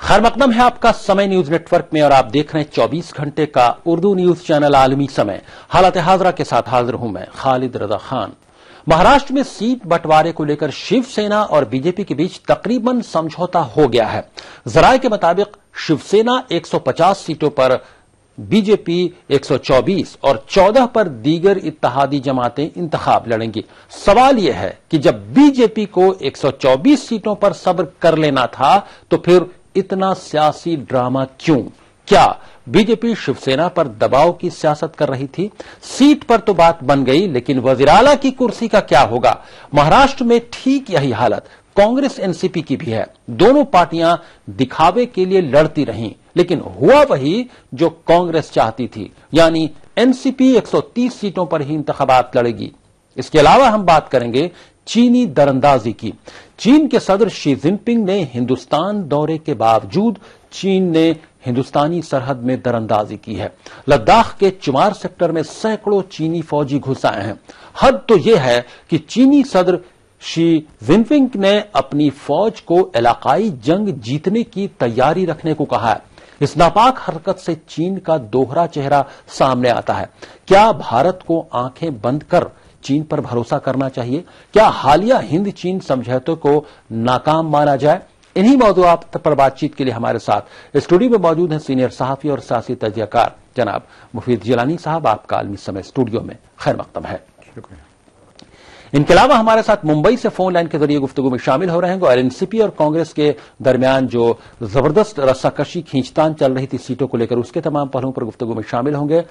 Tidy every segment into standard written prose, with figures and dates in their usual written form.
खैर मकदम है आपका समय न्यूज नेटवर्क में और आप देख रहे हैं 24 घंटे का उर्दू न्यूज चैनल आलमी समय। हालत हाजरा के साथ हाजिर हूं मैं खालिद रजा खान। महाराष्ट्र में सीट बंटवारे को लेकर शिवसेना और बीजेपी के बीच तकरीबन समझौता हो गया है। जराये के मुताबिक शिवसेना 150 सीटों पर, बीजेपी 124 और 14 पर दीगर इत्तेहादी जमातें इंतखाब लड़ेंगी। सवाल यह है कि जब बीजेपी को 124 सीटों पर सब्र कर लेना था तो फिर इतना सियासी ड्रामा क्यों? क्या बीजेपी शिवसेना पर दबाव की सियासत कर रही थी? सीट पर तो बात बन गई, लेकिन वजीराला की कुर्सी का क्या होगा? महाराष्ट्र में ठीक यही हालत कांग्रेस एनसीपी की भी है। दोनों पार्टियां दिखावे के लिए लड़ती रहीं, लेकिन हुआ वही जो कांग्रेस चाहती थी, यानी एनसीपी 130 सीटों पर ही इंतखाबात लड़ेगी। इसके अलावा हम बात करेंगे चीनी दरअंदाजी की। चीन के सदर शी जिनपिंग ने हिंदुस्तान दौरे के बावजूद चीन ने हिंदुस्तानी सरहद में दरअंदाजी की है। लद्दाख के चुमार सेक्टर में सैकड़ों चीनी फौजी घुस आए हैं। हद तो यह है कि चीनी सदर शी जिनपिंग ने अपनी फौज को इलाकाई जंग जीतने की तैयारी रखने को कहा है। इस नापाक हरकत से चीन का दोहरा चेहरा सामने आता है। क्या भारत को आंखें बंद कर चीन पर भरोसा करना चाहिए? क्या हालिया हिंद चीन समझौते को नाकाम माना जाए? इन्हीं मौजूआत पर बातचीत के लिए हमारे साथ स्टूडियो में मौजूद हैं सीनियर सहाफी और सियासी तजज़ियाकार जनाब मुफीद जिलानी साहब। आपका आलमी समय स्टूडियो में खैर मकदम है। इनके अलावा हमारे साथ मुंबई से फोन लाइन के जरिए गुफ्तगू में शामिल हो रहे हैं और एनसीपी और कांग्रेस के दरमियान जो जबरदस्त रस्साकशी खींचतान चल रही थी सीटों को लेकर, उसके तमाम पहलुओं पर गुफ्तगू में शामिल होंगे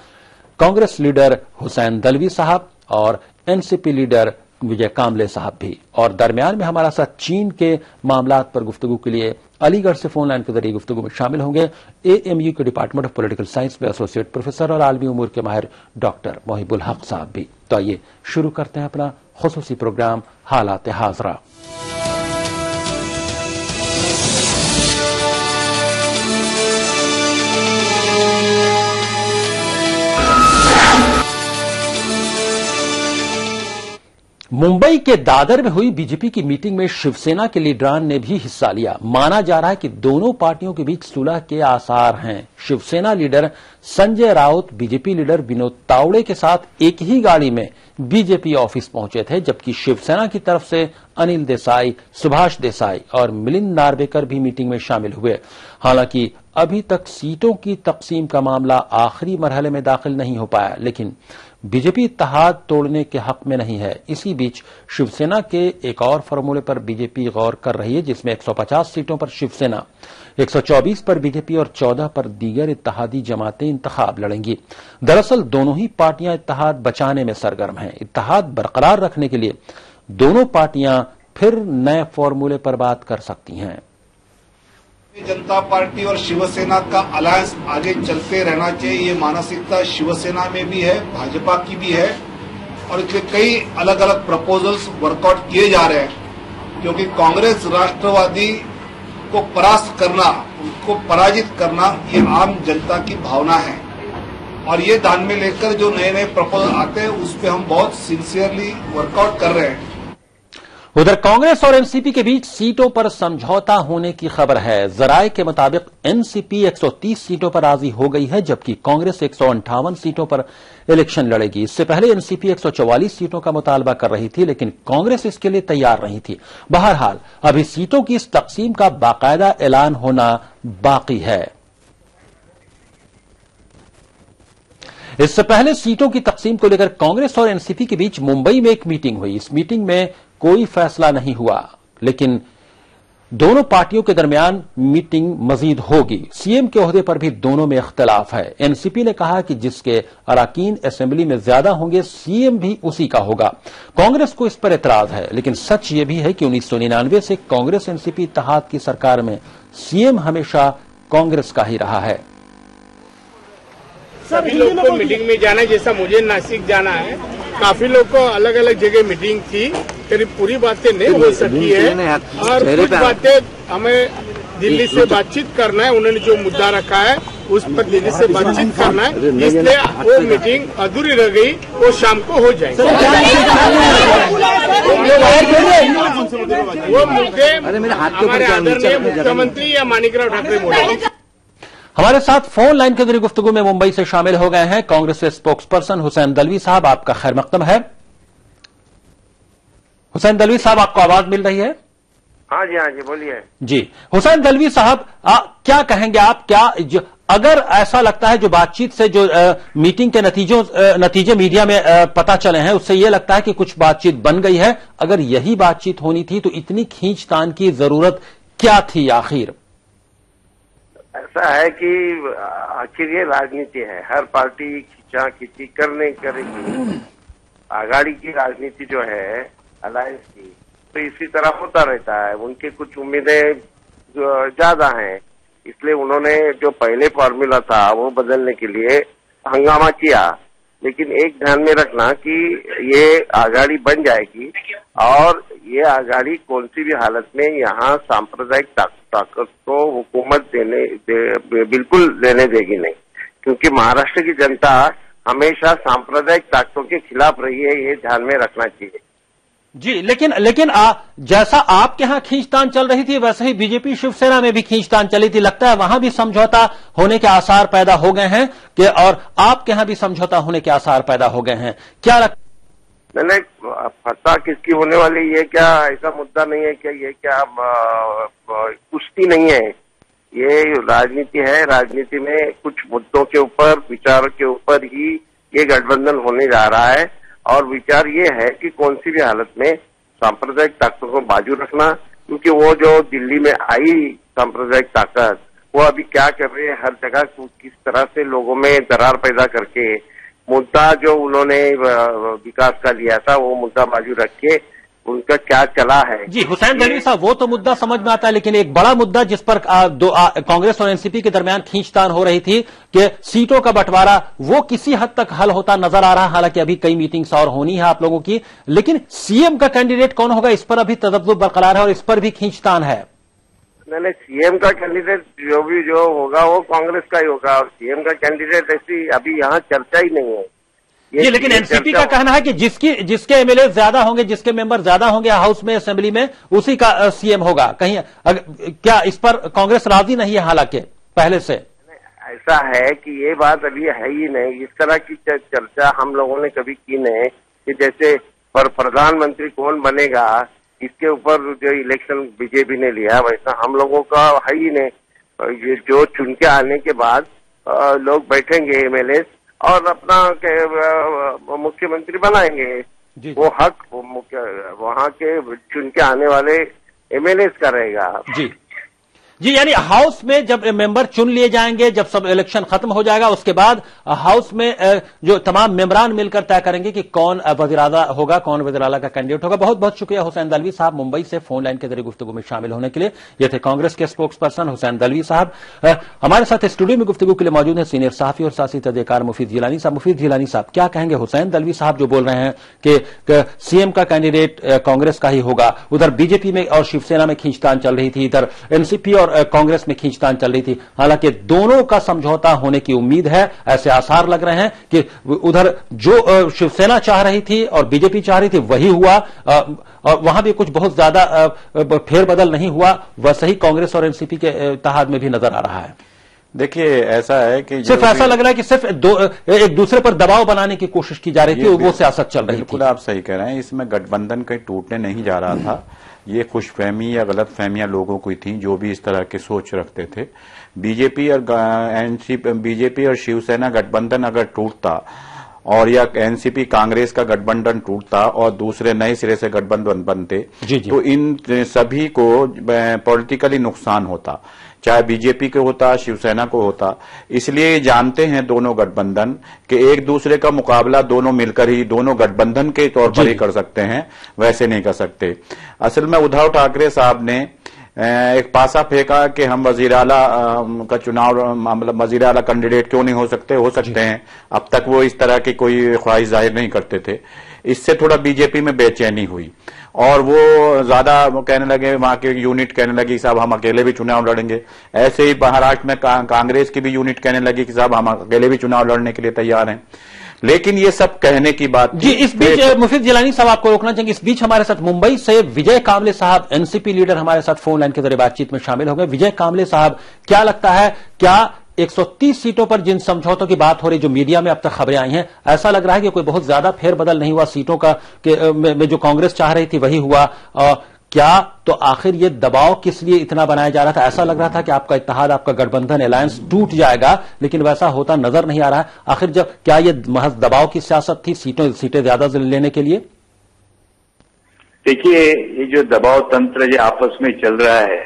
कांग्रेस लीडर हुसैन दलवी साहब और एनसीपी लीडर विजय कामले साहब भी। और दरमियान में हमारा साथ चीन के मामलात पर गुफ्तगू के लिए अलीगढ़ से फोन लाइन के जरिए गुफ्तगू में शामिल होंगे एएमयू के डिपार्टमेंट ऑफ पॉलिटिकल साइंस में एसोसिएट प्रोफेसर और आलमी उमूर के माहिर डॉक्टर मोहिबुल हक साहब भी। तो आइए शुरू करते हैं अपना खुसूसी प्रोग्राम हालात हाजरा। मुंबई के दादर में हुई बीजेपी की मीटिंग में शिवसेना के लीडरान ने भी हिस्सा लिया। माना जा रहा है कि दोनों पार्टियों के बीच सुलह के आसार हैं। Shiv Sena leader Sanjay Raut BJP leader Vinod Tawde के साथ एक ही गाड़ी में बीजेपी ऑफिस पहुंचे थे, जबकि शिवसेना की तरफ से अनिल देसाई, सुभाष देसाई और मिलिंद नार्वेकर भी मीटिंग में शामिल हुए। हालांकि अभी तक सीटों की तकसीम का मामला आखिरी मरहले में दाखिल नहीं हो पाया, लेकिन बीजेपी इत्तेहाद तोड़ने के हक में नहीं है। इसी बीच शिवसेना के एक और फॉर्मूले पर बीजेपी गौर कर रही है, जिसमें 150 सीटों पर शिवसेना, 124 पर बीजेपी और 14 पर दीगर इत्तेहादी जमातें इंतखाब लड़ेंगी। दरअसल दोनों ही पार्टियां इत्तेहाद बचाने में सरगर्म हैं। इत्तेहाद बरकरार रखने के लिए दोनों पार्टियां फिर नए फॉर्मूले पर बात कर सकती हैं। जनता पार्टी और शिवसेना का अलायंस आगे चलते रहना चाहिए, ये मानसिकता शिवसेना में भी है, भाजपा की भी है और इसके कई अलग अलग प्रपोजल्स वर्कआउट किए जा रहे हैं, क्योंकि कांग्रेस राष्ट्रवादी को परास्त करना, उनको पराजित करना, ये आम जनता की भावना है और ये ध्यान में लेकर जो नए नए प्रपोजल आते हैं उस पर हम बहुत सिंसियरली वर्कआउट कर रहे हैं। उधर कांग्रेस और एनसीपी के बीच सीटों पर समझौता होने की खबर है। जराये के मुताबिक एनसीपी 130 सीटों पर राजी हो गई है, जबकि कांग्रेस 158 सीटों पर इलेक्शन लड़ेगी। इससे पहले एनसीपी 144 सीटों का मुतालबा कर रही थी, लेकिन कांग्रेस इसके लिए तैयार नहीं थी। बहरहाल अभी सीटों की इस तकसीम का बाकायदा ऐलान होना बाकी है। इससे पहले सीटों की तकसीम को लेकर कांग्रेस और एनसीपी के बीच मुंबई में एक मीटिंग हुई। इस मीटिंग में कोई फैसला नहीं हुआ, लेकिन दोनों पार्टियों के दरमियान मीटिंग मजीद होगी। सीएम के ओहदे पर भी दोनों में इख्तलाफ है। एनसीपी ने कहा कि जिसके अराकीन असेंबली में ज्यादा होंगे सीएम भी उसी का होगा। कांग्रेस को इस पर एतराज है, लेकिन सच यह भी है कि 1999 से कांग्रेस एनसीपी इत्तेहाद की सरकार में सीएम हमेशा कांग्रेस का ही रहा है। सभी लोग को मीटिंग में जाना है, जैसा मुझे नासिक जाना है। काफी लोग को अलग अलग जगह मीटिंग थी, करीब पूरी बातें नहीं हो सकी है और कुछ बातें हमें दिल्ली से बातचीत करना है। उन्होंने जो मुद्दा रखा है उस पर दीदी से बातचीत करना है, इसलिए वो मीटिंग अधूरी रह गई, वो शाम को हो जाएगी। वो मुद्दे हमारे आदरणीय मुख्यमंत्री या माणिकराव ठाकरे बोले। हमारे साथ फोन लाइन के जरिए गुफ्तगू में मुंबई से शामिल हो गए हैं कांग्रेस के स्पोक्स पर्सन हुसैन दलवी साहब। आपका खैर मकदम है। हुसैन दलवी साहब, आपको आवाज मिल रही है? हाँ जी बोलिए जी। हुसैन दलवी साहब, क्या कहेंगे आप? क्या अगर ऐसा लगता है जो बातचीत से जो मीटिंग के नतीजे मीडिया में पता चले हैं, उससे यह लगता है कि कुछ बातचीत बन गई है। अगर यही बातचीत होनी थी तो इतनी खींचतान की जरूरत क्या थी आखिर? ऐसा है कि आखिर ये राजनीति है, हर पार्टी खींची करने करेगी। आघाड़ी की राजनीति जो है अलायंस की, तो इसी तरह होता रहता है। उनकी कुछ उम्मीदें ज्यादा हैं, इसलिए उन्होंने जो पहले फॉर्मूला था वो बदलने के लिए हंगामा किया। लेकिन एक ध्यान में रखना कि ये आघाड़ी बन जाएगी और ये आघाड़ी कौन सी भी हालत में यहाँ सांप्रदायिक ताकत को हुकूमत बिल्कुल देने देगी नहीं, क्योंकि महाराष्ट्र की जनता हमेशा सांप्रदायिक ताकतों के खिलाफ रही है, ये ध्यान में रखना चाहिए। जी, लेकिन जैसा आपके यहां खींचतान चल रही थी वैसे ही बीजेपी शिवसेना में भी खींचतान चली थी। लगता है वहां भी समझौता होने के आसार पैदा हो गए हैं कि, और आपके यहां भी समझौता होने के आसार पैदा हो गए हैं। क्या लगता? नहीं, फतवा किसकी होने वाली, ये क्या ऐसा मुद्दा नहीं है क्या? ये क्या कुश्ती नहीं है, ये राजनीति है। राजनीति में कुछ मुद्दों के ऊपर, विचारों के ऊपर ही ये गठबंधन होने जा रहा है। और विचार ये है कि कौन सी भी हालत में सांप्रदायिक ताकतों को बाजू रखना, क्योंकि वो जो दिल्ली में आई सांप्रदायिक ताकत, वो अभी क्या कर रही है, हर जगह किस तरह से लोगों में दरार पैदा करके मुद्दा जो उन्होंने विकास का लिया था वो मुद्दा बाजू रख के उनका क्या चला है। जी हुसैन दलवी साहब, वो तो मुद्दा समझ में आता है, लेकिन एक बड़ा मुद्दा जिस पर कांग्रेस और एनसीपी के दरमियान खींचतान हो रही थी कि सीटों का बंटवारा, वो किसी हद तक हल होता नजर आ रहा है। हालांकि अभी कई मीटिंग्स और होनी है आप लोगों की, लेकिन सीएम का कैंडिडेट कौन होगा इस पर अभी तजब्जुब बरकरार है और इस पर भी खींचतान है। नहीं, सीएम का कैंडिडेट जो होगा वो कांग्रेस का ही होगा, और सीएम का कैंडिडेट ऐसी अभी यहाँ चर्चा ही नहीं है। जी, लेकिन एनसीपी का कहना है कि जिसके एमएलए ज्यादा होंगे, जिसके मेंबर ज्यादा होंगे हाउस में, असेंबली में, उसी का सीएम होगा। कहीं क्या इस पर कांग्रेस राजी नहीं है? हालांकि पहले से ऐसा है कि ये बात अभी है ही नहीं। इस तरह की चर्चा हम लोगों ने कभी की नहीं कि जैसे प्रधानमंत्री कौन बनेगा इसके ऊपर जो इलेक्शन बीजेपी ने लिया, वैसा हम लोगों का है ही नहीं। ये जो चुन के आने के बाद लोग बैठेंगे एमएलए और अपना मुख्यमंत्री बनाएंगे, वो हक वहाँ के चुन के आने वाले एमएलए का रहेगा। जी, यानी हाउस में जब मेंबर चुन लिए जाएंगे, जब सब इलेक्शन खत्म हो जाएगा, उसके बाद हाउस में जो तमाम मेंबरान मिलकर तय करेंगे कि कौन वज़ीर आला होगा, कौन वज़ीर आला का कैंडिडेट होगा। बहुत बहुत शुक्रिया हुसैन दलवी साहब मुंबई से फोन लाइन के जरिए गुफ्तगू में शामिल होने के लिए। ये थे कांग्रेस के स्पोक्स पर्सन हुसैन दलवी साहब। हमारे साथ स्टूडियो में गुफ्तगू के लिए मौजूद है सीनियर सहाफी और सियासी तजज़ियाकार मुफीद जिलानी साहब। मुफीद जिलानी साहब, क्या कहेंगे? हुसैन दलवी साहब जो बोल रहे हैं कि सीएम का कैंडिडेट कांग्रेस का ही होगा, उधर बीजेपी में और शिवसेना में खींचतान चल रही थी, इधर एनसीपी और कांग्रेस में खींचतान चल रही थी। हालांकि दोनों का समझौता होने की उम्मीद है। ऐसे आसार लग रहे हैं कि उधर जो शिवसेना चाह रही थी और बीजेपी चाह रही थी वही हुआ, और वहां भी कुछ बहुत ज्यादा फेरबदल नहीं हुआ। वैसे ही कांग्रेस और एनसीपी के इत्तेहाद में भी नजर आ रहा है। देखिए, ऐसा है कि सिर्फ ऐसा लग रहा है कि सिर्फ एक दूसरे पर दबाव बनाने की कोशिश की जा रही थी, वो सियासत चल रही थी। बिल्कुल आप सही कह रहे हैं। इसमें गठबंधन कहीं टूटने नहीं जा रहा था। ये खुशफहमी या गलत फहमियां लोगों की थी जो भी इस तरह की सोच रखते थे। बीजेपी और शिवसेना गठबंधन अगर टूटता और या एनसीपी कांग्रेस का गठबंधन टूटता और दूसरे नए सिरे से गठबंधन बनते, तो इन सभी को पॉलिटिकली नुकसान होता, चाहे बीजेपी को होता, शिवसेना को होता। इसलिए जानते हैं दोनों गठबंधन कि एक दूसरे का मुकाबला दोनों मिलकर ही, दोनों गठबंधन के तौर पर ही कर सकते हैं, वैसे नहीं कर सकते। असल में उद्धव ठाकरे साहब ने एक पासा फेंका कि हम वजीर आला का चुनाव, मतलब वजीर आला कैंडिडेट क्यों नहीं हो सकते हैं। अब तक वो इस तरह की कोई ख्वाहिश जाहिर नहीं करते थे। इससे थोड़ा बीजेपी में बेचैनी हुई और वो ज्यादा कहने लगे, वहां के यूनिट कहने लगी साहब हम अकेले भी चुनाव लड़ेंगे। ऐसे ही महाराष्ट्र में कांग्रेस की भी यूनिट कहने लगी कि साहब हम अकेले भी चुनाव लड़ने के लिए तैयार हैं। लेकिन ये सब कहने की बात जी। इस बीच मुफीद जिलानी साहब आपको रोकना चाहेंगे, इस बीच हमारे साथ मुंबई से विजय कामले साहब एनसीपी लीडर हमारे साथ फोन लाइन के जरिए बातचीत में शामिल हो गए। विजय कामले साहब, क्या लगता है, क्या 130 सीटों पर जिन समझौतों की बात हो रही, जो मीडिया में अब तक खबरें आई हैं, ऐसा लग रहा है कि कोई बहुत ज्यादा फेरबदल नहीं हुआ सीटों का में जो कांग्रेस चाह रही थी वही हुआ? क्या तो आखिर ये दबाव किस लिए इतना बनाया जा रहा था? ऐसा लग रहा था कि आपका इत्तेहाद, आपका गठबंधन अलायंस टूट जाएगा, लेकिन वैसा होता नजर नहीं आ रहा है। आखिर जब क्या ये महज दबाव की सियासत थी सीटें ज्यादा लेने के लिए? देखिए, ये जो दबाव तंत्र जो आपस में चल रहा है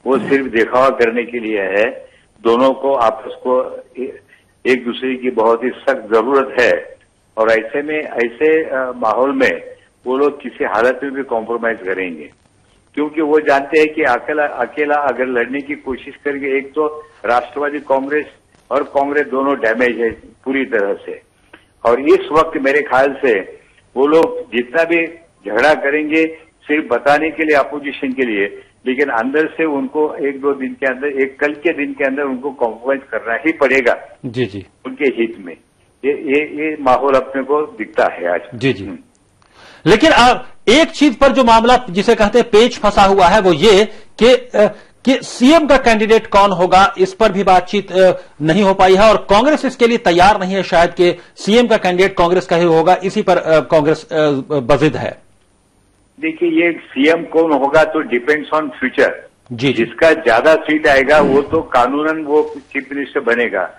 वो सिर्फ दिखावा करने के लिए है। दोनों को आपस को एक दूसरे की बहुत ही सख्त जरूरत है, और ऐसे में ऐसे माहौल में वो लोग किसी हालत में भी कॉम्प्रोमाइज करेंगे, क्योंकि वो जानते हैं कि अकेला अगर लड़ने की कोशिश करेंगे, एक तो राष्ट्रवादी कांग्रेस और कांग्रेस दोनों डैमेज है पूरी तरह से। और इस वक्त मेरे ख्याल से वो लोग जितना भी झगड़ा करेंगे सिर्फ बताने के लिए, अपोजिशन के लिए, लेकिन अंदर से उनको एक दो दिन के अंदर, एक कल के दिन के अंदर उनको कॉम्प्रोमाइज करना ही पड़ेगा जी जी उनके हित में। ये माहौल अपने को दिखता है आज। जी जी। लेकिन एक चीज पर जो मामला जिसे कहते हैं पेच फंसा हुआ है वो ये कि सीएम का कैंडिडेट कौन होगा, इस पर भी बातचीत नहीं हो पाई है, और कांग्रेस इसके लिए तैयार नहीं है शायद कि सीएम का कैंडिडेट कांग्रेस का ही होगा। इसी पर कांग्रेस बजिद है। देखिए, ये सीएम कौन होगा तो डिपेंड्स ऑन फ्यूचर। जी। जिसका ज्यादा सीट आएगा वो तो कानूनन वो चीफ मिनिस्टर बनेगा,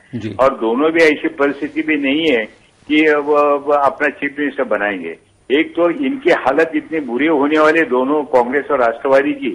और दोनों भी ऐसी परिस्थिति भी नहीं है कि वो अपना चीफ मिनिस्टर बनाएंगे। एक तो इनकी हालत इतनी बुरी होने वाली दोनों कांग्रेस और राष्ट्रवादी की,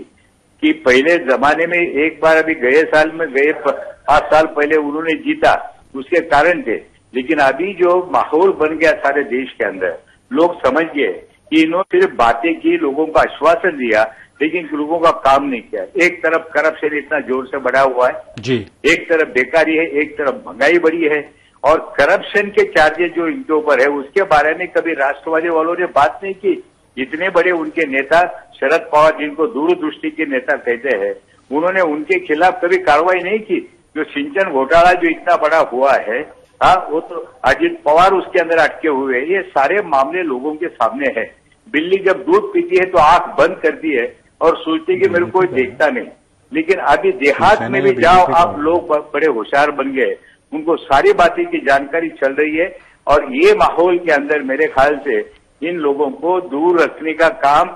कि पहले जमाने में एक बार अभी गए 5 साल पहले उन्होंने जीता, उसके कारण थे। लेकिन अभी जो माहौल बन गया सारे देश के अंदर, लोग समझ गए कि इन्होंने सिर्फ बातें की, लोगों को आश्वासन दिया, लेकिन लोगों का काम नहीं किया। एक तरफ करप्शन इतना जोर से बढ़ा हुआ है जी, एक तरफ बेकारी है, एक तरफ महंगाई बढ़ी है, और करप्शन के चार्जेस जो इनके ऊपर है उसके बारे में कभी राष्ट्रवादी वालों ने बात नहीं की। इतने बड़े उनके नेता शरद पवार, जिनको दूरदृष्टि के नेता कहते हैं, उन्होंने उनके खिलाफ कभी कार्रवाई नहीं की। जो सिंचन घोटाला जो इतना बड़ा हुआ है, वो तो अजित पवार उसके अंदर अटके हुए हैं। ये सारे मामले लोगों के सामने है। बिल्ली जब दूध पीती है तो आंख बंद करती है और सोचती है कि मेरे को कोई देखता नहीं। लेकिन अभी देहात में भी जाओ आप, लोग बड़े होशियार बन गए, उनको सारी बातें की जानकारी चल रही है। और ये माहौल के अंदर मेरे ख्याल से इन लोगों को दूर रखने का काम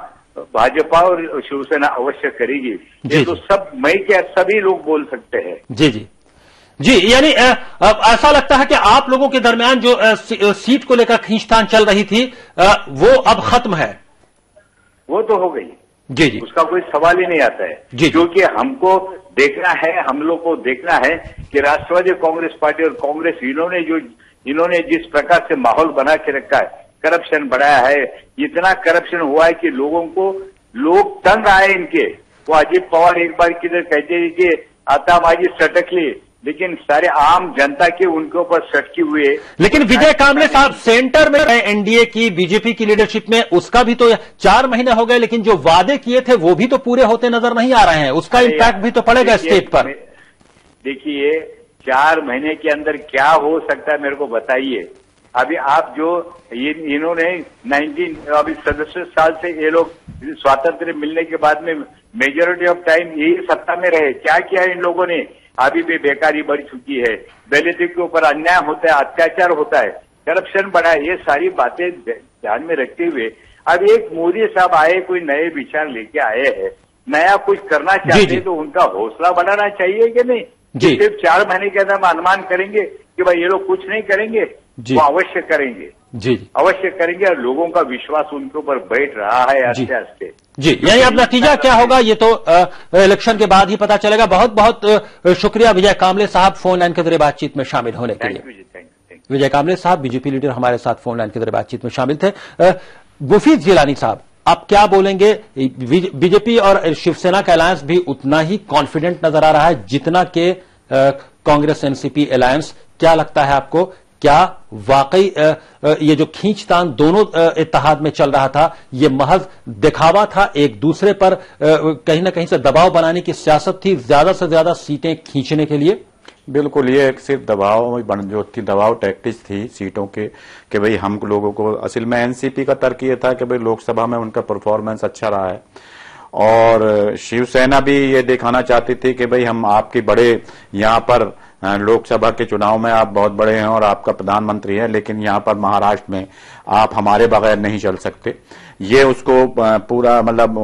भाजपा और शिवसेना अवश्य करेगी। ये तो सब मई के सभी लोग बोल सकते हैं। जी जी जी। यानी ऐसा लगता है कि आप लोगों के दरमियान जो सीट को लेकर खींचतान चल रही थी वो अब खत्म है। वो तो हो गई जी जी, उसका कोई सवाल ही नहीं आता है जी, क्योंकि हमको देखना है, हम लोग को देखना है कि राष्ट्रवादी कांग्रेस पार्टी और कांग्रेस इन्होंने जिस प्रकार से माहौल बना के रखा है, करप्शन बढ़ाया है, इतना करप्शन हुआ है कि लोग तंग आए इनके। वो अजित पवार एक बार किधर कहते हैं कि आता माझी सटकली, लेकिन सारे आम जनता के उनके ऊपर सटकी हुए। लेकिन विजय कामले साहब सेंटर में एनडीए की, बीजेपी की लीडरशिप में, उसका भी तो 4 महीने हो गए, लेकिन जो वादे किए थे वो भी तो पूरे होते नजर नहीं आ रहे हैं। उसका इम्पैक्ट भी तो पड़ेगा स्टेट पर। देखिए, 4 महीने के अंदर क्या हो सकता है मेरे को बताइए। अभी आप जो इन्होंने 67 साल से ये लोग स्वातंत्र मिलने के बाद में मेजोरिटी ऑफ टाइम यही सत्ता में रहे, क्या किया इन लोगों ने? अभी भी बेकारी बढ़ चुकी है, दलितों के ऊपर अन्याय होता है, अत्याचार होता है, करप्शन बढ़ा है। ये सारी बातें ध्यान में रखते हुए अब एक मोदी साहब आए, कोई नए विचार लेके आए हैं, नया कुछ करना चाहते हैं, तो उनका हौसला बढ़ाना चाहिए कि नहीं? सिर्फ 4 महीने के अंदर हम अनुमान करेंगे कि भाई ये लोग कुछ नहीं करेंगे, वो अवश्य करेंगे जी, अवश्य करेंगे। और लोगों का विश्वास उनके ऊपर बैठ रहा है आस्ते आस्ते जी। यानी अब नतीजा क्या होगा ये तो इलेक्शन के बाद ही पता चलेगा। बहुत बहुत शुक्रिया विजय कामले साहब फोन लाइन के जरिए बातचीत में शामिल होने के लिए। विजय कामले साहब बीजेपी लीडर हमारे साथ फोन लाइन के जरिए बातचीत में शामिल थे। मुफीद जिलानी साहब, आप क्या बोलेंगे? बीजेपी और शिवसेना का अलायंस भी उतना ही कॉन्फिडेंट नजर आ रहा है जितना कि कांग्रेस एनसीपी अलायंस। क्या लगता है आपको, क्या वाकई ये जो खींचतान दोनों इत्तेहाद में चल रहा था, ये महज दिखावा था, एक दूसरे पर कहीं ना कहीं से दबाव बनाने की सियासत थी, ज्यादा से ज्यादा सीटें खींचने के लिए? बिल्कुल, ये एक सिर्फ जो थी दबाव टैक्टिक्स थी सीटों के, कि भाई हम लोगों को, असल में एनसीपी का तर्क ये था कि भाई लोकसभा में उनका परफॉर्मेंस अच्छा रहा है और शिवसेना भी ये दिखाना चाहती थी कि भाई हम आपके बड़े यहाँ पर लोकसभा के चुनाव में आप बहुत बड़े हैं और आपका प्रधानमंत्री है, लेकिन यहाँ पर महाराष्ट्र में आप हमारे बगैर नहीं चल सकते। ये उसको पूरा मतलब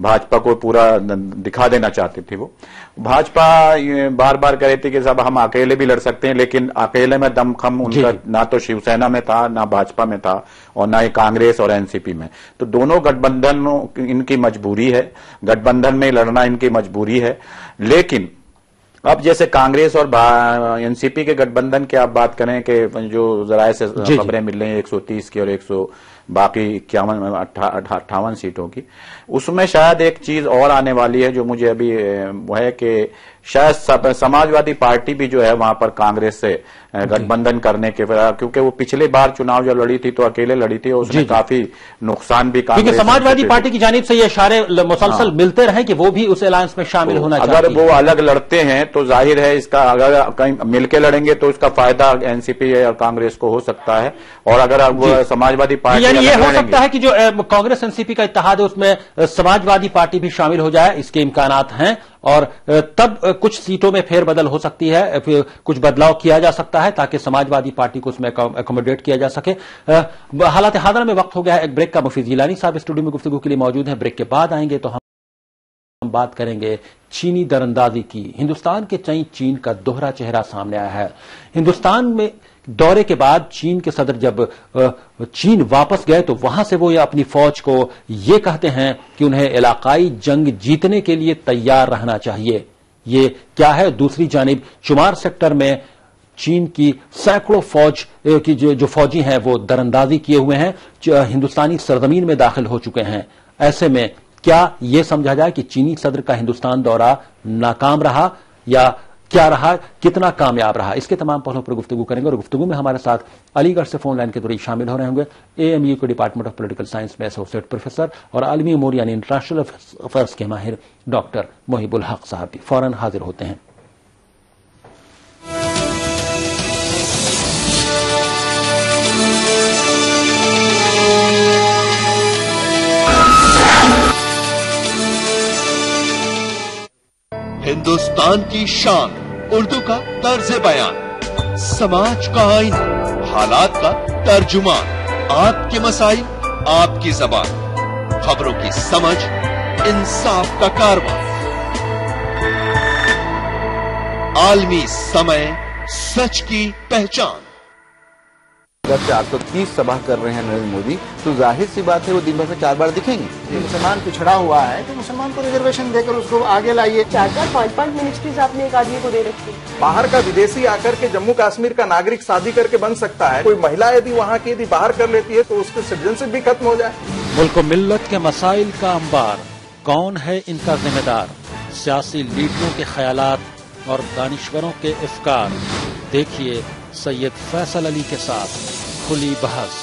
भाजपा को पूरा दिखा देना चाहती थी वो। भाजपा बार बार कह रही थी कि साहब हम अकेले भी लड़ सकते हैं, लेकिन अकेले में दमखम उनका ना तो शिवसेना में था, ना भाजपा में था, और ना ही कांग्रेस और एनसीपी में। तो दोनों गठबंधन इनकी मजबूरी है, गठबंधन में लड़ना इनकी मजबूरी है। लेकिन अब जैसे कांग्रेस और एनसीपी के गठबंधन की आप बात करें कि जो जराये से खबरें मिल रही हैं 130 की और 100 बाकी 58 सीटों की, उसमें शायद एक चीज और आने वाली है जो मुझे अभी वो है कि शायद समाजवादी पार्टी भी जो है वहां पर कांग्रेस से गठबंधन करने के, क्योंकि वो पिछले बार चुनाव जब लड़ी थी तो अकेले लड़ी थी और उसने काफी नुकसान भी कांग्रेस, क्योंकि समाजवादी पार्टी की जानिब से ये इशारे मुसलसल मिलते रहे कि वो भी उस अलायंस में शामिल होना चाहिए। अगर वो अलग लड़ते हैं तो जाहिर है इसका, अगर कहीं मिलकर लड़ेंगे तो इसका फायदा एनसीपी और कांग्रेस को हो सकता है, और अगर वो समाजवादी पार्टी यानी ये हो सकता है कि जो कांग्रेस एनसीपी का इत्तेहाद है उसमें समाजवादी पार्टी भी शामिल हो जाए, इसके इम्कानात हैं, और तब कुछ सीटों में फेरबदल हो सकती है, कुछ बदलाव किया जा सकता है ताकि समाजवादी पार्टी को उसमें अकोमोडेट किया जा सके। हालात हादरा में वक्त हो गया है एक ब्रेक का। मुफीद जिलानी साहब स्टूडियो में गुफ्तगू के लिए मौजूद हैं। ब्रेक के बाद आएंगे तो हम बात करेंगे चीनी दरअंदाजी की। हिंदुस्तान के तई चीन का दोहरा चेहरा सामने आया है। हिंदुस्तान में दौरे के बाद चीन के सदर जब चीन वापस गए तो वहां से वो ये अपनी फौज को ये कहते हैं कि उन्हें इलाकाई जंग जीतने के लिए तैयार रहना चाहिए। ये क्या है? दूसरी जानिब चुमार सेक्टर में चीन की सैकड़ों फौज की जो फौजी हैं वो दरअंदाजी किए हुए हैं, हिंदुस्तानी सरजमीन में दाखिल हो चुके हैं। ऐसे में क्या यह समझा जाए कि चीनी सदर का हिंदुस्तान दौरा नाकाम रहा या क्या रहा, कितना कामयाब रहा? इसके तमाम पहलुओं पर गुफ्तगू करेंगे और गुफ्तगू में हमारे साथ अलीगढ़ से फोन लाइन के जरिए शामिल हो रहे होंगे एएमयू के डिपार्टमेंट ऑफ पॉलिटिकल साइंस में एसोसिएट प्रोफेसर और आलमी उमूर यानी इंटरनेशनल अफेयर्स के माहिर डॉक्टर मोहिबुल हक साहब भी फौरन हाजिर होते हैं। हिंदुस्तान की शान, उर्दू का तर्ज बयान, समाज का आईना, हालात का तर्जुमान, आपके मसाइल आपकी जबान, खबरों की समझ, इंसाफ का कारवां, आलमी समय, सच की पहचान। अगर 430 सभा कर रहे हैं नरेंद्र मोदी तो जाहिर सी बात है वो दिन भर में 4 बार दिखेंगे। मुसलमान पिछड़ा हुआ है तो मुसलमान को रिजर्वेशन देकर उसको आगे लाइए। 4-5 मिनिस्ट्रीज आपने एक आदमी को दे रखी है। बाहर का विदेशी आकर के जम्मू कश्मीर का नागरिक शादी करके बन सकता है। कोई महिला यदि वहाँ की यदि बाहर कर लेती है तो उसकी सिटीजनशिप भी खत्म हो जाए। मुल्क मिल्लत के मसाइल का अंबार, कौन है इनका जिम्मेदार? सियासी लीडरों के ख्यालात और दानिश्वरों के अफकार। देखिए सैयद फैसल अली के साथ खुली बहस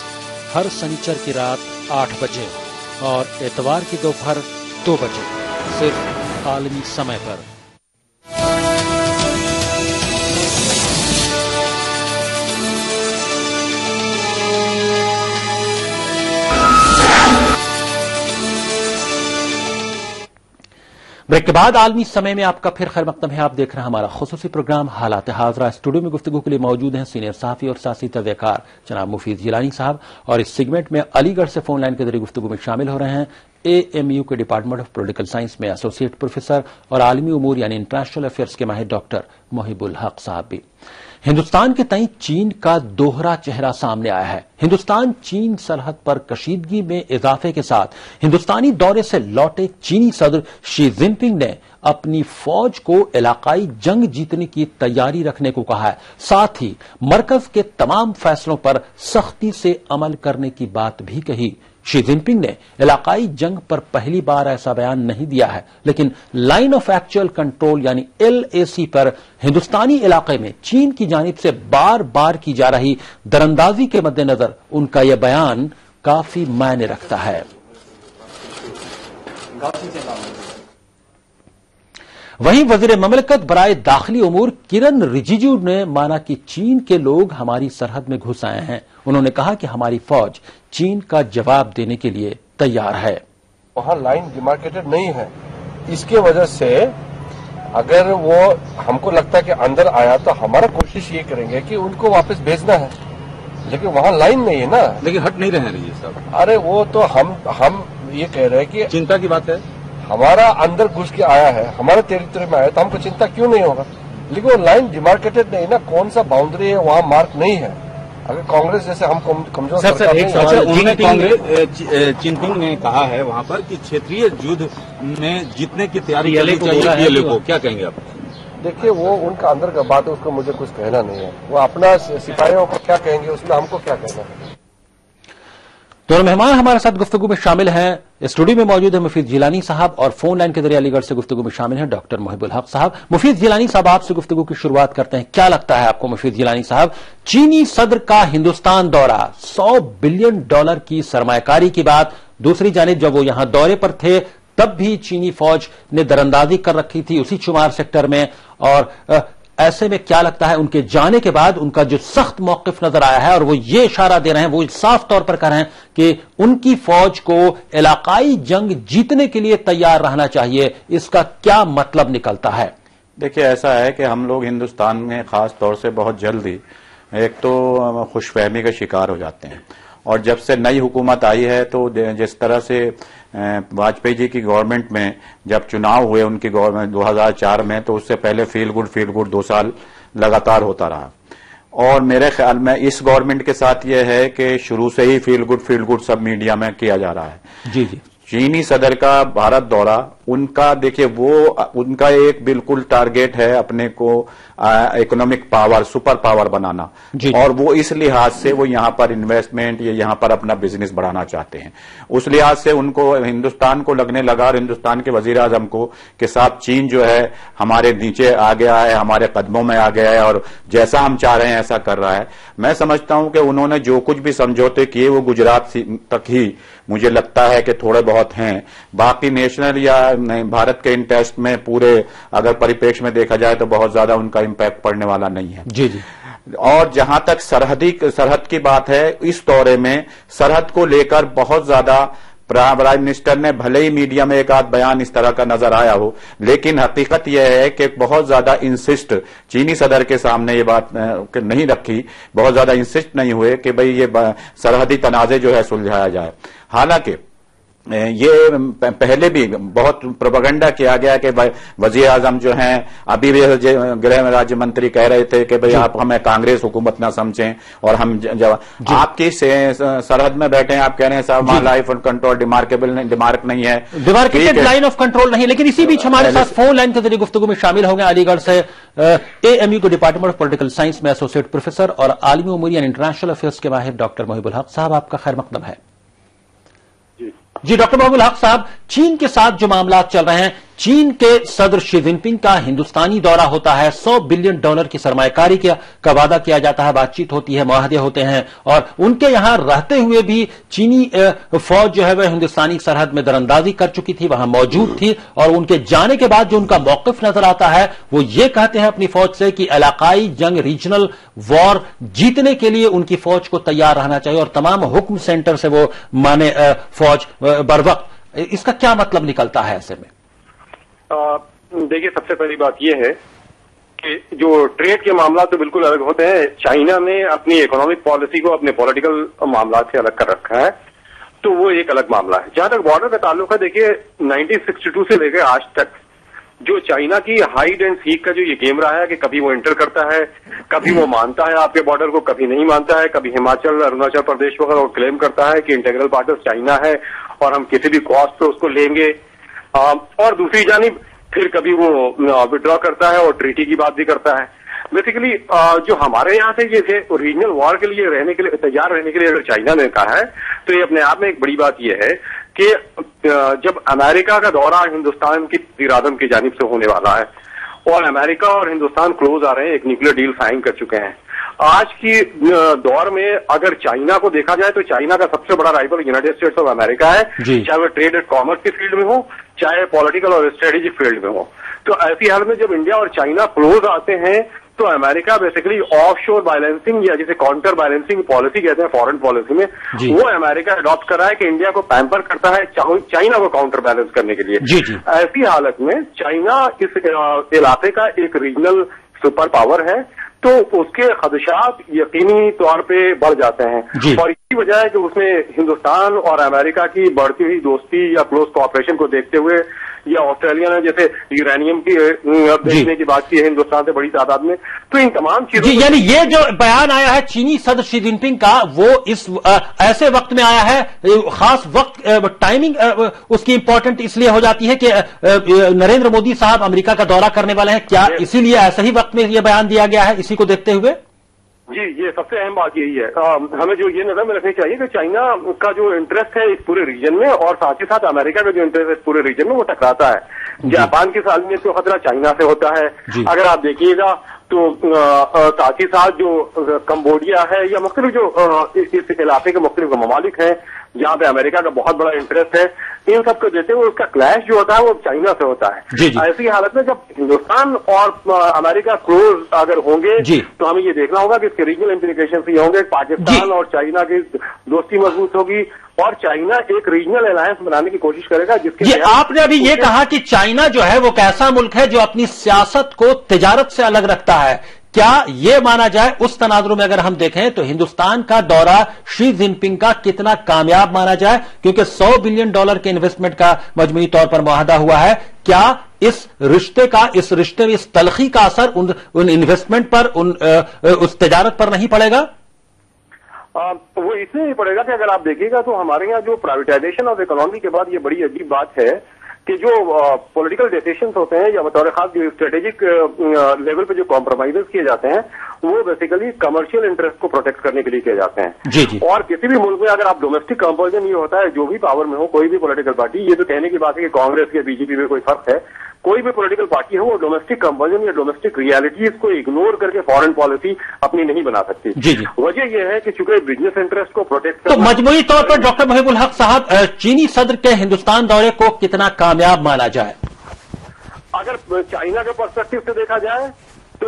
हर शनिचर की रात 8 बजे और एतवार की दोपहर 2 बजे सिर्फ आलमी समय पर। ब्रेक के बाद आलमी समय में आपका फिर खैर मकदम है। आप देख रहे हैं हमारा खुसूसी प्रोग्राम हालात हाजरा। स्टूडियो में गुफ्तगू के लिए मौजूद हैं सीनियर सहाफी और सियासी तजज़ियाकार जनाब मुफीद जिलानी साहब, और इस सेगमेंट में अलीगढ़ से फोन लाइन के जरिए गुफ्तगू में शामिल हो रहे हैं एएमयू के डिपार्टमेंट ऑफ पॉलिटिकल साइंस में एसोसिएट प्रोफेसर और आलमी उमूर यानी इंटरनेशनल अफेयर्स के माहिर डॉक्टर मोहिबुल हक साहब भी। हिंदुस्तान के तई चीन का दोहरा चेहरा सामने आया है। हिंदुस्तान चीन सरहद पर कशीदगी में इजाफे के साथ हिंदुस्तानी दौरे से लौटे चीनी सदर शी जिनपिंग ने अपनी फौज को इलाकाई जंग जीतने की तैयारी रखने को कहा है। साथ ही मरकज के तमाम फैसलों पर सख्ती से अमल करने की बात भी कही। शी जिनपिंग ने इलाकाई जंग पर पहली बार ऐसा बयान नहीं दिया है, लेकिन लाइन ऑफ एक्चुअल कंट्रोल यानी LAC पर हिंदुस्तानी इलाके में चीन की जानिब से बार बार की जा रही दरअंदाजी के मद्देनजर उनका यह बयान काफी मायने रखता है। वहीं वजीर ममलकत बराए दाखिली उमूर किरण रिजिजू ने माना कि चीन के लोग हमारी सरहद में घुस आए हैं। उन्होंने कहा कि हमारी फौज चीन का जवाब देने के लिए तैयार है। वहां लाइन डिमार्केटेड नहीं है, इसके वजह से अगर वो हमको लगता है कि अंदर आया तो हमारा कोशिश ये करेंगे कि उनको वापस भेजना है, लेकिन वहां लाइन नहीं है ना। लेकिन हट नहीं रहे हैं ये सब। अरे वो तो हम ये कह रहे हैं कि चिंता की बात है, हमारा अंदर घुस के आया है, हमारे टेरिटरी में आया तो हमको चिंता क्यों नहीं होगा। लेकिन वो लाइन डिमार्केटेड नहीं ना, कौन सा बाउंड्री है वहां मार्क नहीं है। अगर कांग्रेस जैसे हम कमजोर सर एक चिनपिंग ने कहा है वहां पर कि क्षेत्रीय युद्ध में जीतने की तैयारी करनी चाहिए PLA को, क्या कहेंगे आप? देखिए वो उनका अंदर का बात है, उसको मुझे कुछ कहना नहीं है। वो अपना सिपाहियों को क्या कहेंगे उसमें हमको क्या कहना है। दोनों मेहमान हमारे साथ गुफ्तगू में शामिल हैं। स्टूडियो में मौजूद है मुफीद जिलानी साहब और फोन लाइन के जरिए अलीगढ़ से गुफ्तगू में शामिल हैं डॉक्टर मोहिबुल हक साहब। मुफीद जिलानी साहब, आपसे गुफ्तगू की शुरुआत करते हैं। क्या लगता है आपको मुफीद जिलानी साहब, चीनी सदर का हिंदुस्तान दौरा, $100 बिलियन की सरमायाकारी की बात, दूसरी जानिब जब वो यहां दौरे पर थे तब भी चीनी फौज ने दरअंदाजी कर रखी थी उसी शुमार सेक्टर में, और ऐसे में क्या लगता है उनके जाने के बाद उनका जो सख्त मौकिफ नजर आया है और वो ये इशारा दे रहे हैं, वो साफ तौर पर कह रहे हैं कि उनकी फौज को इलाकाई जंग जीतने के लिए तैयार रहना चाहिए, इसका क्या मतलब निकलता है? देखिए ऐसा है कि हम लोग हिंदुस्तान में खास तौर से बहुत जल्दी एक तो खुशफहमी का शिकार हो जाते हैं, और जब से नई हुकूमत आई है तो जिस तरह से वाजपेयी जी की गवर्नमेंट में जब चुनाव हुए उनकी गवर्नमेंट 2004 में, तो उससे पहले फील गुड 2 साल लगातार होता रहा। और मेरे ख्याल में इस गवर्नमेंट के साथ यह है कि शुरू से ही फील गुड सब मीडिया में किया जा रहा है। जी जी। चीनी सदर का भारत दौरा, उनका देखिए उनका एक बिल्कुल टारगेट है अपने को इकोनॉमिक पावर, सुपर पावर बनाना, और वो इस लिहाज से वो यहां पर इन्वेस्टमेंट या यहां पर अपना बिजनेस बढ़ाना चाहते हैं। उस लिहाज से उनको हिंदुस्तान को लगने लगा और हिंदुस्तान के वजीर आजम को के साथ चीन जो है हमारे नीचे आ गया है, हमारे कदमों में आ गया है और जैसा हम चाह रहे हैं ऐसा कर रहा है। मैं समझता हूं कि उन्होंने जो कुछ भी समझौते किए वो गुजरात तक ही मुझे लगता है कि थोड़े बहुत हैं, बाकी नेशनल या भारत के इंटरेस्ट में पूरे अगर परिप्रेक्ष्य में देखा जाए तो बहुत ज्यादा उनका इम्पैक्ट पड़ने वाला नहीं है। जी जी। और जहां तक सरहद की बात है, इस दौरे में सरहद को लेकर बहुत ज्यादा प्राइम मिनिस्टर ने, भले ही मीडिया में एक आध बयान इस तरह का नजर आया हो, लेकिन हकीकत यह है कि बहुत ज्यादा इंसिस्ट चीनी सदर के सामने ये बात नहीं रखी, बहुत ज्यादा इंसिस्ट नहीं हुए कि भाई ये सरहदी तनाजे जो है सुलझाया जाए। हालांकि ये पहले भी बहुत प्रोपेगेंडा किया गया कि वजीर आजम जो हैं, अभी भी गृह राज्य मंत्री कह रहे थे कि भाई आप हमें कांग्रेस हुकूमत ना समझें और हम आपकी सरहद में बैठे हैं, आप कह रहे हैं साहब वहां लाइफ कंट्रोल डिमार्क नहीं है, डिमार्केटेड लाइन ऑफ कंट्रोल नहीं। लेकिन इसी बीच हमारे साथ फोन लाइन के जरिए गुफ्तगू में शामिल हो गए अलीगढ़ से AMU के डिपार्टमेंट ऑफ पॉलिटिकल साइंस में एसोसिएट प्रोफेसर और आलमी उमूर एंड इंटरनेशनल अफेयर्स के माहिर डॉक्टर मोहिबुल हक साहब। आपका खैर मकदम है। जी डॉक्टर मोहिबुल हक साहब, चीन के साथ जो मामला चल रहे हैं, चीन के सदर शी जिनपिंग का हिंदुस्तानी दौरा होता है, $100 बिलियन की सरमायाकारी का वादा किया जाता है, बातचीत होती है, मुआहदे होते हैं, और उनके यहां रहते हुए भी चीनी फौज जो है वह हिंदुस्तानी सरहद में दरअंदाजी कर चुकी थी, वहां मौजूद थी, और उनके जाने के बाद जो उनका मौकिफ नजर आता है वो ये कहते हैं अपनी फौज से कि इलाकाई जंग, रीजनल वॉर जीतने के लिए उनकी फौज को तैयार रहना चाहिए और तमाम हुक्म सेंटर से वो माने फौज बरवक्त। इसका क्या मतलब निकलता है ऐसे में? देखिए, सबसे पहली बात यह है कि जो ट्रेड के मामला तो बिल्कुल अलग होते हैं। चाइना ने अपनी इकोनॉमिक पॉलिसी को अपने पॉलिटिकल मामला से अलग कर रखा है, तो वो एक अलग मामला है। जहां तक बॉर्डर का ताल्लुक है, देखिए 1962 से लेकर आज तक जो चाइना की हाइड एंड सीक का जो ये गेम रहा है कि कभी वो एंटर करता है, कभी वो मानता है आपके बॉर्डर को, कभी नहीं मानता है, कभी हिमाचल, अरुणाचल प्रदेश वगैरह क्लेम करता है कि इंटीग्रल पार्ट ऑफ चाइना है और हम किसी भी कॉस्ट पे उसको लेंगे, और दूसरी जानिब फिर कभी वो विड्रॉ करता है और ट्रीटी की बात भी करता है। बेसिकली जो हमारे यहाँ से ये रीजनल वॉर के लिए रहने के लिए तैयार रहने के लिए अगर चाइना ने कहा है तो ये अपने आप में एक बड़ी बात ये है कि जब अमेरिका का दौरा हिंदुस्तान की वज़ीर आज़म की जानिब से होने वाला है और अमेरिका और हिंदुस्तान क्लोज आ रहे हैं, एक न्यूक्लियर डील साइन कर चुके हैं। आज की दौर में अगर चाइना को देखा जाए तो चाइना का सबसे बड़ा rival United states of America है, चाहे वो ट्रेड एंड कॉमर्स के फील्ड में हो, चाहे पॉलिटिकल और स्ट्रेटेजिक फील्ड में हो। तो ऐसी हाल में जब इंडिया और चाइना क्लोज आते हैं तो अमेरिका बेसिकली ऑफ शोर बैलेंसिंग या जिसे काउंटर बैलेंसिंग पॉलिसी कहते हैं फॉरेन पॉलिसी में, वो अमेरिका अडॉप्ट कर रहा है कि इंडिया को पैम्पर करता है चाइना को काउंटर बैलेंस करने के लिए। ऐसी हालत में चाइना इस इलाके का एक रीजनल सुपर पावर है तो उसके खदशात यकीनी तौर पे बढ़ जाते हैं और इसी वजह है कि उसने हिंदुस्तान और अमेरिका की बढ़ती हुई दोस्ती या क्लोज कोऑपरेशन को देखते हुए या ऑस्ट्रेलिया ने जैसे यूरेनियम की बेचने की बात की है हिंदुस्तान से बड़ी तादाद में, तो इन तमाम चीजों यानी ये जो बयान आया है चीनी सदर शी जिनपिंग का वो इस ऐसे वक्त में आया है, खास वक्त टाइमिंग उसकी इंपॉर्टेंट इसलिए हो जाती है कि नरेंद्र मोदी साहब अमेरिका का दौरा करने वाले हैं, क्या इसीलिए ऐसे ही वक्त में ये बयान दिया गया है इसी को देखते हुए? जी, ये सबसे अहम बात यही है। हमें जो ये नजर में रखनी चाहिए कि चाइना का जो इंटरेस्ट है इस पूरे रीजन में और साथ ही साथ अमेरिका का जो इंटरेस्ट है इस पूरे रीजन में वो टकराता है। जापान की सालमियत को खतरा चाइना से होता है। अगर आप देखिएगा तो साथ ही साथ जो कंबोडिया है या मुख्तलिफ जो इस इलाके के मुख्तलिफ ममालिक हैं जहां पे अमेरिका का बहुत बड़ा इंटरेस्ट है, इन सबको देते हुए उसका क्लैश जो होता है वो चाइना से होता है। ऐसी हालत में जब हिंदुस्तान और अमेरिका क्लोज अगर होंगे तो हमें ये देखना होगा कि इसके रीजनल इम्प्लीकेशन ये होंगे। पाकिस्तान और चाइना की दोस्ती मजबूत होगी और चाइना एक रीजनल अलायंस बनाने की कोशिश करेगा जिसके आपने अभी ये कहा कि चाइना जो है वो कैसा मुल्क है जो अपनी सियासत को तिजारत से अलग रखता है, क्या ये माना जाए उस तनाजुर में अगर हम देखें तो हिंदुस्तान का दौरा शी जिनपिंग का कितना कामयाब माना जाए, क्योंकि $100 बिलियन के इन्वेस्टमेंट का मजमूई तौर पर मुआहदा हुआ है, क्या इस रिश्ते में इस तलखी का असर उन इन्वेस्टमेंट पर उस तिजारत पर नहीं पड़ेगा? वो इसलिए नहीं पड़ेगा कि अगर आप देखिएगा तो हमारे यहाँ जो प्राइवेटाइजेशन ऑफ इकोनॉमी के बाद ये बड़ी अजीब बात है कि जो पॉलिटिकल डिसीजंस होते हैं या बतौर खास जो स्ट्रेटेजिक लेवल पे जो कॉम्प्रोमाइजेस किए जाते हैं वो बेसिकली कमर्शियल इंटरेस्ट को प्रोटेक्ट करने के लिए किए जाते हैं। और किसी भी मुल्क में अगर आप डोमेस्टिक कंपल्जन ये होता है, जो भी पावर में हो कोई भी पॉलिटिकल पार्टी, ये तो कहने की बात है कि कांग्रेस या बीजेपी में कोई फर्क है, कोई भी पॉलिटिकल पार्टी हो वो डोमेस्टिक कंपल्जन या डोमेस्टिक रियलिटीज को इग्नोर करके फॉरेन पॉलिसी अपनी नहीं बना सकती। वजह यह है कि चूंकि बिजनेस इंटरेस्ट को प्रोटेक्ट तो मजमूई तौर पर डॉक्टर मोहिबुल हक साहब चीनी सदर के हिंदुस्तान दौरे को कितना कामयाब माना जाए? अगर चाइना के पर्सपेक्टिव से देखा जाए तो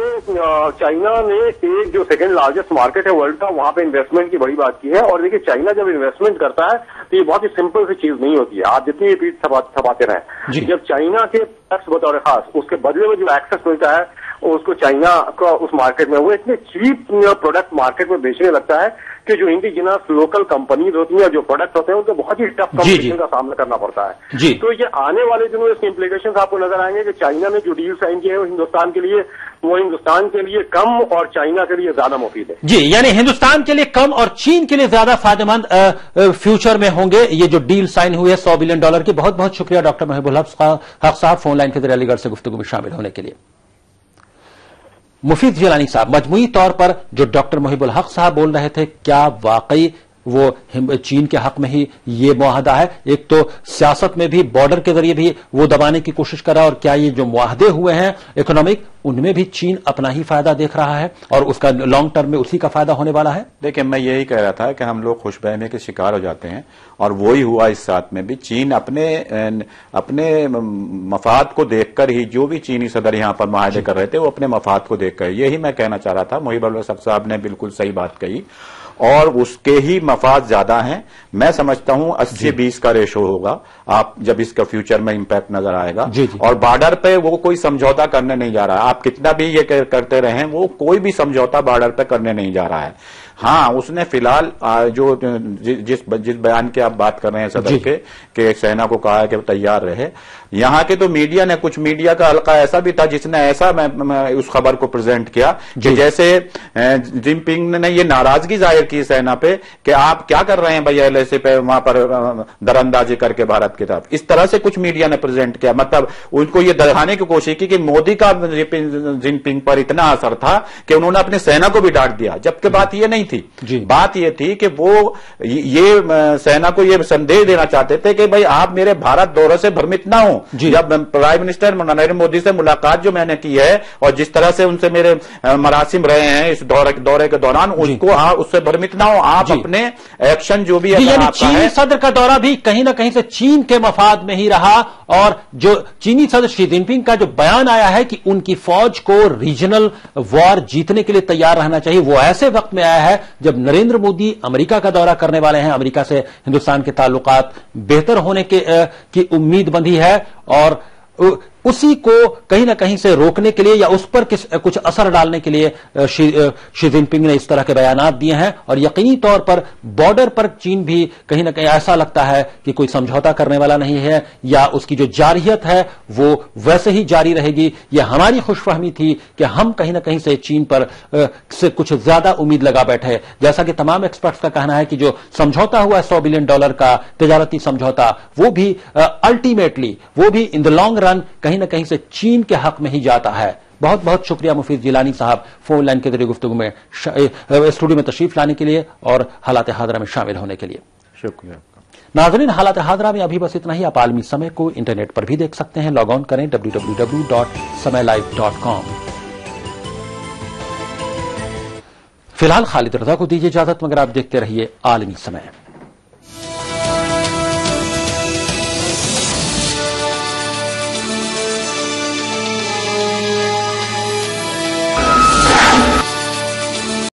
चाइना ने एक जो सेकेंड लार्जेस्ट मार्केट है वर्ल्ड का, वहां पे इन्वेस्टमेंट की बड़ी बात की है। और देखिए चाइना जब इन्वेस्टमेंट करता है तो ये बहुत ही सिंपल सी चीज नहीं होती है, आप जितनी भी पीठ थपाते रहें। जब चाइना के टैक्स बतौर खास उसके बदले में जो एक्सेस मिलता है उसको चाइना का उस मार्केट में वो इतने चीप प्रोडक्ट मार्केट में बेचने लगता है कि जो इंडिजिनस लोकल कंपनीज होती हैं, जो प्रोडक्ट होते हैं उनको बहुत ही टफ कॉम्पिटिशन का सामना करना पड़ता है। तो ये आने वाले दिनों इसके इम्प्लीकेशंस आपको नजर आएंगे कि चाइना ने जो डील साइन किए है हिंदुस्तान के लिए, वो हिंदुस्तान के लिए कम और चाइना के लिए ज्यादा मुफीद है। यानी हिंदुस्तान के लिए कम और चीन के लिए ज्यादा फायदेमंद फ्यूचर में होंगे ये जो डील साइन हुई है $100 बिलियन की। बहुत बहुत शुक्रिया डॉक्टर मोहिबुल हक साहब फोन लाइन के जरिए अलीगढ़ से गुफ्तगू में शामिल होने के लिए। मुफीद जिलानी साहब, मजमूई तौर पर जो डॉक्टर मोहिबुल हक साहब बोल रहे थे, क्या वाकई वो चीन के हक में ही ये मुआहदा है? एक तो सियासत में भी बॉर्डर के जरिए भी वो दबाने की कोशिश कर रहा है, और क्या ये जो मुआहदे हुए हैं इकोनॉमिक उनमें भी चीन अपना ही फायदा देख रहा है और उसका लॉन्ग टर्म में उसी का फायदा होने वाला है? देखिए, मैं यही कह रहा था कि हम लोग खुशबहमी के शिकार हो जाते हैं और वही हुआ इस साथ में भी। चीन अपने मफाद को देखकर ही, जो भी चीनी सदर यहां पर मुआहदे कर रहे थे वो अपने मफाद को देखकर, यही मैं कहना चाह रहा था। मोहिबुल हक साहब ने बिल्कुल सही बात कही और उसके ही मफाद ज्यादा हैं। मैं समझता हूं 80-20 का रेशो होगा, आप जब इसका फ्यूचर में इंपैक्ट नजर आएगा। और बॉर्डर पे वो कोई समझौता करने नहीं जा रहा है, आप कितना भी ये करते रहें वो कोई भी समझौता बॉर्डर पे करने नहीं जा रहा है। हाँ, उसने फिलहाल जो जिस बयान की आप बात कर रहे हैं सदर के सेना को कहा है कि तैयार रहे। यहाँ के तो मीडिया ने, कुछ मीडिया का हल्का ऐसा भी था जिसने ऐसा उस खबर को प्रेजेंट किया कि जैसे जिनपिंग ने ये नाराजगी जाहिर की सेना पे कि आप क्या कर रहे हैं भैया एलएसी पे, वहां पर दरअंदाजी करके भारत की तरफ, इस तरह से कुछ मीडिया ने प्रेजेंट किया। मतलब उनको ये दिखाने की कोशिश की कि मोदी का जिनपिंग पर इतना असर था कि उन्होंने अपनी सेना को भी डांट दिया, जबकि बात ये नहीं थी। बात ये थी कि वो ये सेना को ये संदेश देना चाहते थे कि भाई आप मेरे भारत दौरे से भ्रमित ना हो। जब प्राइम मिनिस्टर नरेंद्र मोदी से मुलाकात जो मैंने की है और जिस तरह से उनसे मेरे मरासिम रहे हैं इस दौरे के दौरान, उसको उससे भ्रमित ना हो, आप अपने एक्शन जो भी है। चीनी सदर का दौरा भी कहीं ना कहीं से चीन के मफाद में ही रहा, और जो चीनी सदर शी जिनपिंग का जो बयान आया है कि उनकी फौज को रीजनल वॉर जीतने के लिए तैयार रहना चाहिए, वो ऐसे वक्त में आया है जब नरेंद्र मोदी अमेरिका का दौरा करने वाले हैं। अमेरिका से हिंदुस्तान के ताल्लुकात बेहतर होने की उम्मीद बंधी है, और उसी को कहीं ना कहीं से रोकने के लिए या उस पर कुछ असर डालने के लिए शी जिनपिंग ने इस तरह के बयानात दिए हैं। और यकीनी तौर पर बॉर्डर पर चीन भी कहीं ना कहीं ऐसा लगता है कि कोई समझौता करने वाला नहीं है, या उसकी जो जारहियत है वो वैसे ही जारी रहेगी। यह हमारी खुशफहमी थी कि हम कहीं ना कहीं से चीन पर से कुछ ज्यादा उम्मीद लगा बैठे, जैसा कि तमाम एक्सपर्ट्स का कहना है कि जो समझौता हुआ है $100 बिलियन का तजारती समझौता, वो भी अल्टीमेटली, वो भी इन द लॉन्ग रन कहीं ना कहीं से चीन के हक में ही जाता है। बहुत बहुत शुक्रिया मुफीद जिलानी साहब फोन लाइन के जरिए गुफ्तगू में स्टूडियो में तशरीफ लाने के लिए और हालात हादरा में शामिल होने के लिए शुक्रिया। नाज़रीन, हालात हादरा में अभी बस इतना ही। आप आलमी समय को इंटरनेट पर भी देख सकते हैं, लॉग ऑन करें www.samaylive.com। फिलहाल खालिद रजा को दीजिए इजाजत, मगर आप देखते रहिए आलमी समय।